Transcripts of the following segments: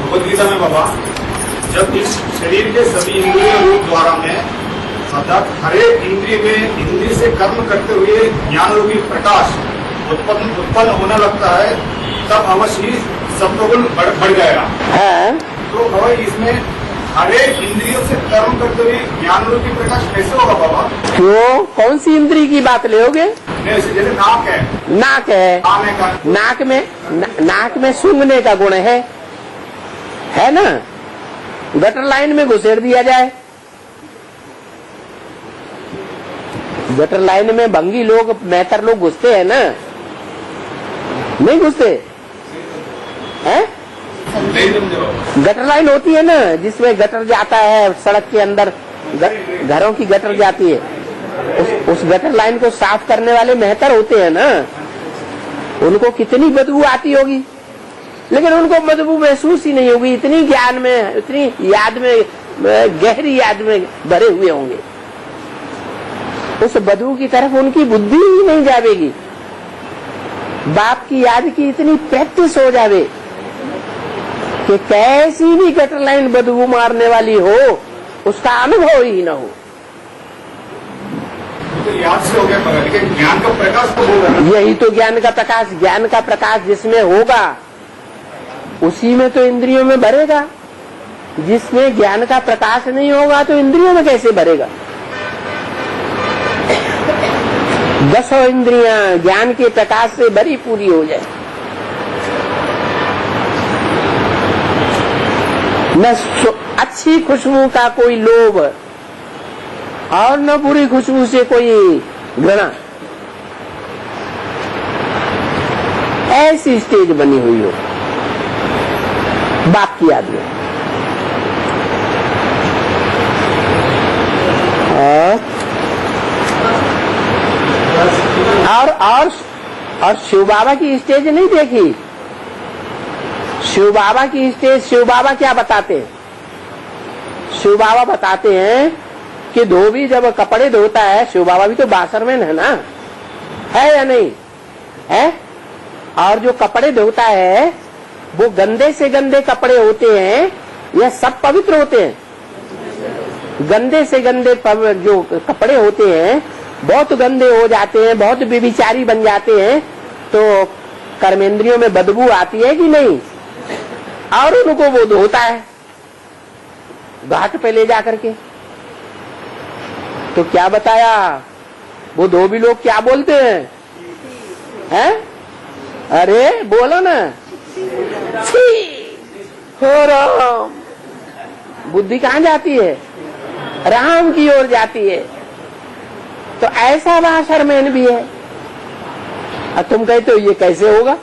भगवद गीता में बाबा, जब इस शरीर के सभी इंद्रिय रूप द्वारा में अर्थात हर एक इंद्रिय में इंद्रिय से कर्म करते हुए ज्ञान रूपी प्रकाश उत्पन्न होने लगता है, तब अवश्य ही सत्वगुण बढ़ जाएगा। है तो बाबा इसमें हर एक इंद्रियों से कर्म करते हुए ज्ञान रूपी प्रकाश कैसे होगा बाबा? क्यों? कौन सी इंद्री की बात लोगे? जैसे नाक है, नाक है, नाक में सूंघने का गुण है ना? गटर लाइन में घुसेड़ दिया जाए, गटर लाइन में भंगी लोग, मेहतर लोग घुसते हैं ना? नहीं घुसते हैं? गटर लाइन होती है ना, जिसमें गटर जाता है सड़क के अंदर, घरों की गटर जाती है। उस गटर लाइन को साफ करने वाले मेहतर होते हैं ना, उनको कितनी बदबू आती होगी, लेकिन उनको बदबू महसूस ही नहीं होगी। इतनी ज्ञान में, इतनी याद में, गहरी याद में भरे हुए होंगे, उस बदबू की तरफ उनकी बुद्धि ही नहीं जाएगी। बाप की याद की इतनी प्रैक्टिस हो जावे कि कैसी भी गटर लाइन बदबू मारने वाली हो, उसका अनुभव ही न हो। तो याद से हो गया, लेकिन ज्ञान का प्रकाश तो होगा। यही तो ज्ञान का प्रकाश, ज्ञान का प्रकाश जिसमें होगा उसी में तो इंद्रियों में भरेगा। जिसमें ज्ञान का प्रकाश नहीं होगा तो इंद्रियों में कैसे भरेगा? 10 इंद्रियां ज्ञान के प्रकाश से भरी पूरी हो जाए, न अच्छी खुशबू का कोई लोभ और न बुरी खुशबू से कोई घृणा, ऐसी स्टेज बनी हुई हो बाप की याद में। और शिव बाबा की स्टेज नहीं देखी? शिव बाबा की स्टेज, शिव बाबा क्या बताते हैं? शिव बाबा बताते हैं कि धोबी जब कपड़े धोता है, शिव बाबा भी तो बासरमैन है ना, है या नहीं है? और जो कपड़े धोता है वो गंदे से गंदे कपड़े होते हैं या सब पवित्र होते हैं? गंदे से गंदे जो कपड़े होते हैं बहुत गंदे हो जाते हैं, बहुत व्यभिचारी बन जाते हैं, तो कर्मेंद्रियों में बदबू आती है कि नहीं? और उनको वो धोता है घाट पे ले जा करके। तो क्या बताया? वो धोबी लोग क्या बोलते हैं? अरे बोलो ना, हो राम। बुद्धि कहाँ जाती है? राम की ओर जाती है। तो ऐसा बासरमैन भी है, और तुम कहते हो ये कैसे होगा?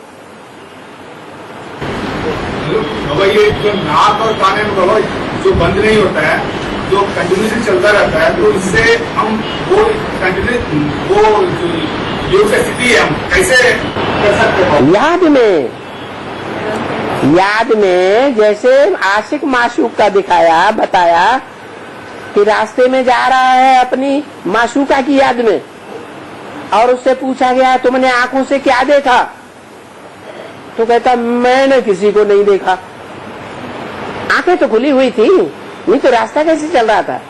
बाबा ये जो नाक और कान में बाबा जो बंद नहीं होता है, जो कंटिन्यूसली चलता रहता है, तो इससे हम वो कंटिन्यू वो योग की स्थिति है, हम कैसे कर सकते हैं? याद में जैसे आशिक माशूक का दिखाया, बताया कि रास्ते में जा रहा है अपनी माशूका की याद में, और उससे पूछा गया तुमने आंखों से क्या देखा? तो कहता मैंने किसी को नहीं देखा। आंखें तो खुली हुई थी, नहीं तो रास्ता कैसे चल रहा था?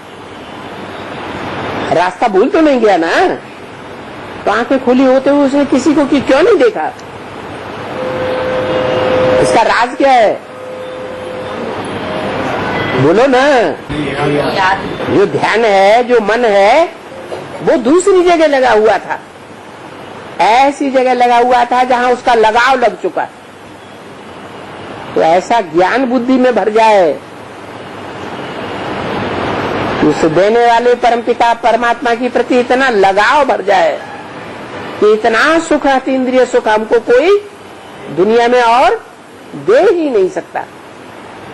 रास्ता भूल तो नहीं गया ना? तो आंखें खुली होते हुए उसने किसी को क्यों नहीं देखा? इसका राज क्या है? बोलो ना। जो ध्यान है, जो मन है, वो दूसरी जगह लगा हुआ था, ऐसी जगह लगा हुआ था जहां उसका लगाव लग चुका। तो ऐसा ज्ञान बुद्धि में भर जाए, उस देने वाले परमपिता परमात्मा की प्रति इतना लगाव भर जाए कि इतना सुख, अतीन्द्रिय सुख हमको कोई दुनिया में और दे ही नहीं सकता।